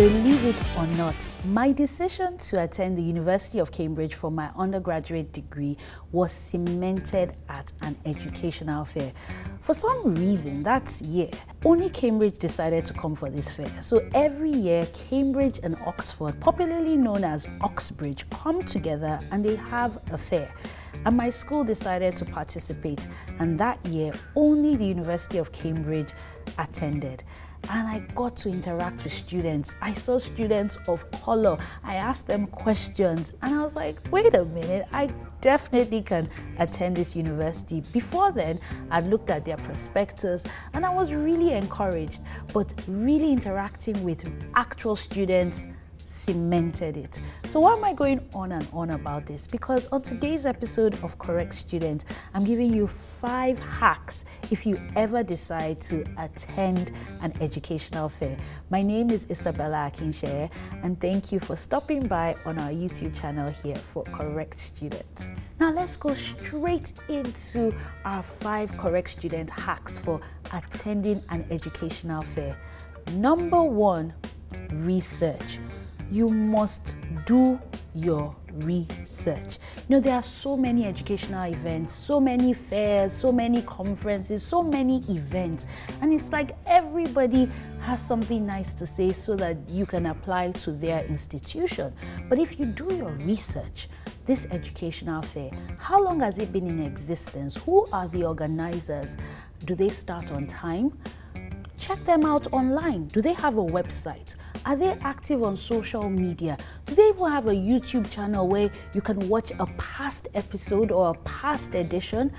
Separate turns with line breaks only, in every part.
Believe it or not, my decision to attend the University of Cambridge for my undergraduate degree was cemented at an educational fair. For some reason that year, only Cambridge decided to come for this fair. So every year, Cambridge and Oxford, popularly known as Oxbridge, come together and they have a fair. And my school decided to participate, and that year, only the University of Cambridge attended. And I got to interact with students. I saw students of color. I asked them questions, and I was like, wait a minute, I definitely can attend this university. Before then, I'd looked at their prospectus, and I was really encouraged, but really interacting with actual students cemented it. So why am I going on and on about this? Because on today's episode of Correct Student, I'm giving you 5 hacks if you ever decide to attend an educational fair. My name is Isabella Akinseye, and thank you for stopping by on our YouTube channel here for Correct Student. Now let's go straight into our 5 Correct Student hacks for attending an educational fair. Number 1, research. You must do your research. You know, there are so many educational events, so many fairs, so many conferences, so many events, and it's like everybody has something nice to say so that you can apply to their institution. But if you do your research, this educational fair, how long has it been in existence? Who are the organizers? Do they start on time? Check them out online. Do they have a website? Are they active on social media? Do they even have a YouTube channel where you can watch a past episode or a past edition?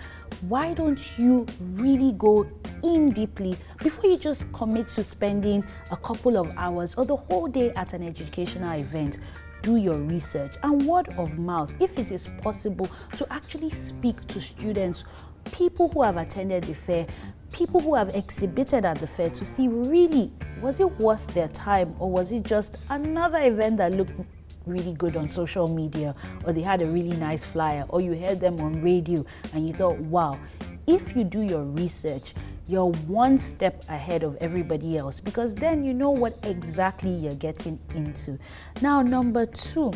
Why don't you really go in deeply before you just commit to spending a couple of hours or the whole day at an educational event? Do your research, and word of mouth, if it is possible, to actually speak to students, people who have attended the fair, people who have exhibited at the fair, to see really, was it worth their time, or was it just another event that looked really good on social media, or they had a really nice flyer, or you heard them on radio and you thought, wow. If you do your research, you're one step ahead of everybody else, because then you know what exactly you're getting into. Now, number 2,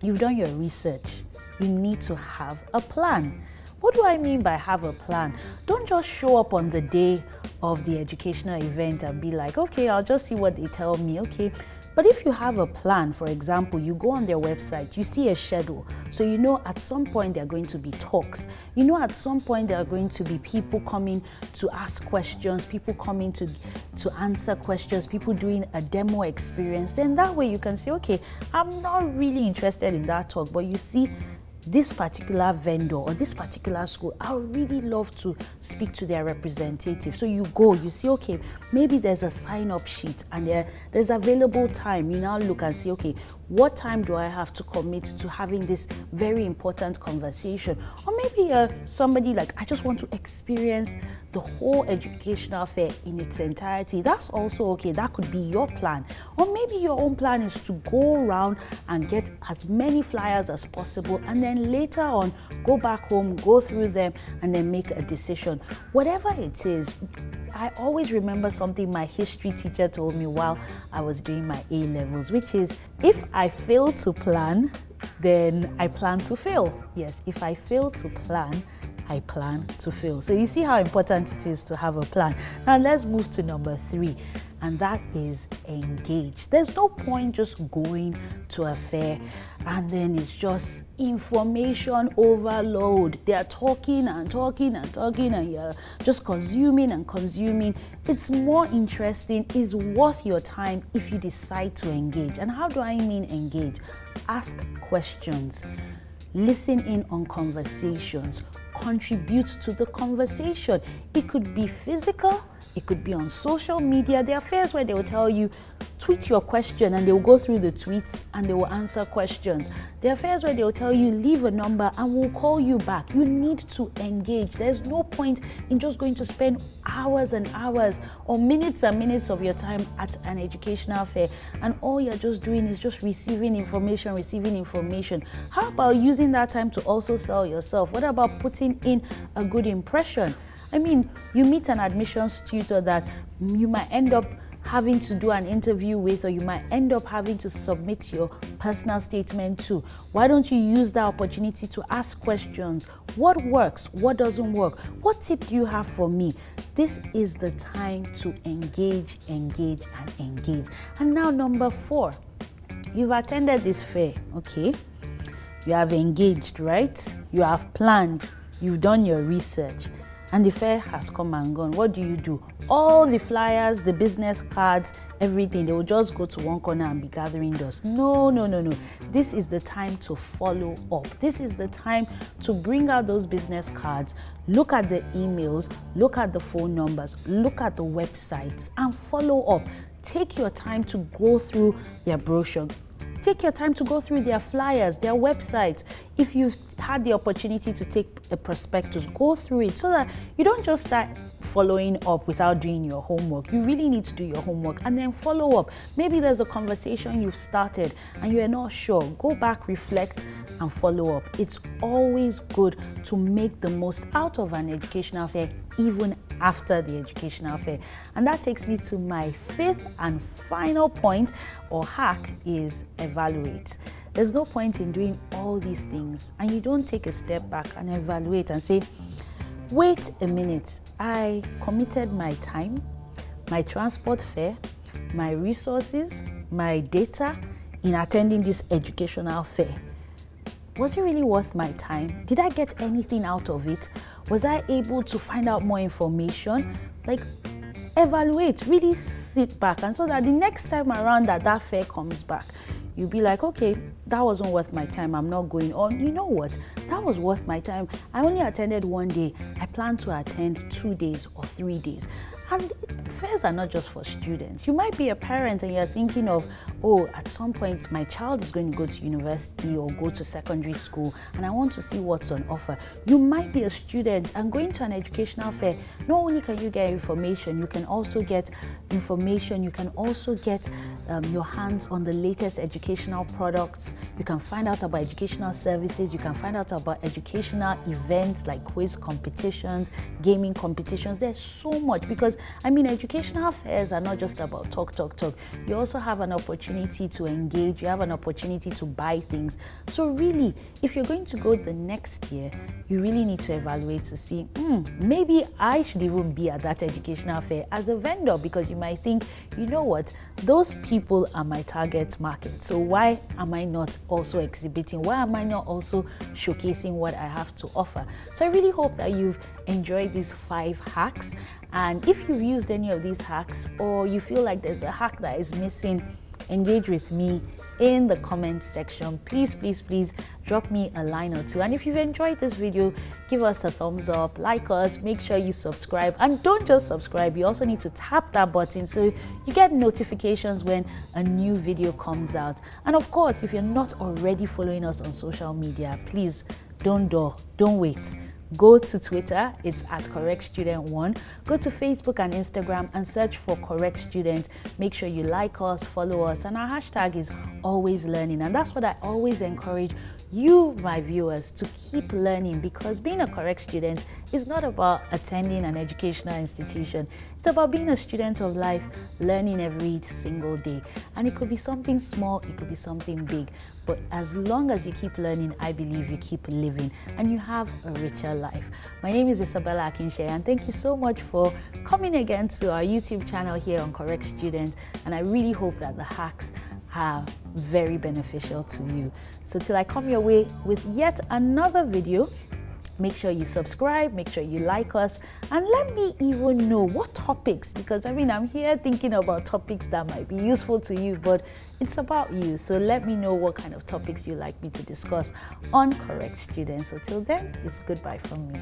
you've done your research. You need to have a plan. What do I mean by have a plan? Don't just show up on the day of the educational event and be like, okay, I'll just see what they tell me, okay. But if you have a plan, for example, you go on their website, you see a schedule. So you know at some point there are going to be talks. You know at some point there are going to be people coming to ask questions, people coming to answer questions, people doing a demo experience. Then that way you can say, okay, I'm not really interested in that talk, but you see, this particular vendor or this particular school, I would really love to speak to their representative. So you go, you see, okay, maybe there's a sign-up sheet and there's available time. You now look and see, okay, what time do I have to commit to having this very important conversation? Or maybe somebody like, I just want to experience the whole educational fair in its entirety. That's also okay. That could be your plan. Or maybe your own plan is to go around and get as many flyers as possible, and then later on go back home, go through them, and then make a decision. Whatever it is, I always remember something my history teacher told me while I was doing my A-levels, which is, if I fail to plan, then I plan to fail. Yes, if I fail to plan, I plan to fail. So you see how important it is to have a plan. Now let's move to number 3, and that is engage. There's no point just going to a fair and then it's just information overload. They are talking and talking and talking, and you're just consuming and consuming. It's more interesting, it's worth your time if you decide to engage. And how do I mean engage? Ask questions, listen in on conversations, contribute to the conversation. It could be physical, it could be on social media. There are fairs where they will tell you, tweet your question, and they will go through the tweets and they will answer questions. There are fairs where they will tell you, leave a number and we'll call you back. You need to engage. There's no point in just going to spend hours and hours or minutes and minutes of your time at an educational fair, and all you're just doing is just receiving information. How about using that time to also sell yourself? What about putting in a good impression? I mean, you meet an admissions tutor that you might end up having to do an interview with, or you might end up having to submit your personal statement to. Why don't you use that opportunity to ask questions? What works? What doesn't work? What tip do you have for me? This is the time to engage. And now number 4, you've attended this fair, okay? You have engaged, right? You have planned, you've done your research, and the fair has come and gone. What do? All the flyers, the business cards, everything, they will just go to one corner and be gathering dust. No. This is the time to follow up. This is the time to bring out those business cards, look at the emails, look at the phone numbers, look at the websites, and follow up. Take your time to go through their brochure. Take your time to go through their flyers, their websites. If you've had the opportunity to take a prospectus, go through it so that you don't just start following up without doing your homework. You really need to do your homework and then follow up. Maybe there's a conversation you've started and you're not sure. Go back, reflect, and follow up. It's always good to make the most out of an educational fair, even after the educational fair. And that takes me to my 5th and final point or hack is evaluate. There's no point in doing all these things and you don't take a step back and evaluate and say, wait a minute, I committed my time, my transport fare, my resources, my data in attending this educational fair. Was it really worth my time? Did I get anything out of it? Was I able to find out more information? Like, evaluate, really sit back, and so that the next time around that fair comes back, you'll be like, okay, that wasn't worth my time, I'm not going on. You know what? That was worth my time. I only attended one day. I plan to attend 2 days or 3 days. And fairs are not just for students. You might be a parent and you're thinking of, oh, at some point my child is going to go to university or go to secondary school and I want to see what's on offer. You might be a student and going to an educational fair, not only can you get information, you can also get information, you can also get your hands on the latest educational products. You can find out about educational services, you can find out about educational events like quiz competitions, gaming competitions. There's so much, because educational fairs are not just about talk. You also have an opportunity to engage, you have an opportunity to buy things. So really, if you're going to go the next year, you really need to evaluate to see, maybe I should even be at that educational fair as a vendor, because you might think, you know what, those people are my target market. So why am I not also exhibiting? Why am I not also showcasing what I have to offer? So I really hope that you've enjoyed these 5 hacks. And if you've used any of these hacks, or you feel like there's a hack that is missing, engage with me in the comment section. Please drop me a line or two. And if you've enjoyed this video, give us a thumbs up, like us, make sure you subscribe. And don't just subscribe, you also need to tap that button so you get notifications when a new video comes out. And of course, if you're not already following us on social media, please don't wait. Go to Twitter, it's at CorrectStudent1. Go to Facebook and Instagram and search for Correct Student. Make sure you like us, follow us, and our hashtag is always learning. And that's what I always encourage you, my viewers, to keep learning, because being a correct student is not about attending an educational institution. It's about being a student of life, learning every single day. And it could be something small, it could be something big. But as long as you keep learning, I believe you keep living and you have a richer life. My name is Isabella Akinseye, and thank you so much for coming again to our YouTube channel here on Correct Student. And I really hope that the hacks are very beneficial to you. So till I come your way with yet another video, make sure you subscribe, make sure you like us, and let me even know what topics, because I'm here thinking about topics that might be useful to you, but it's about you. So let me know what kind of topics you'd like me to discuss on Correct Students. So till then, it's goodbye from me.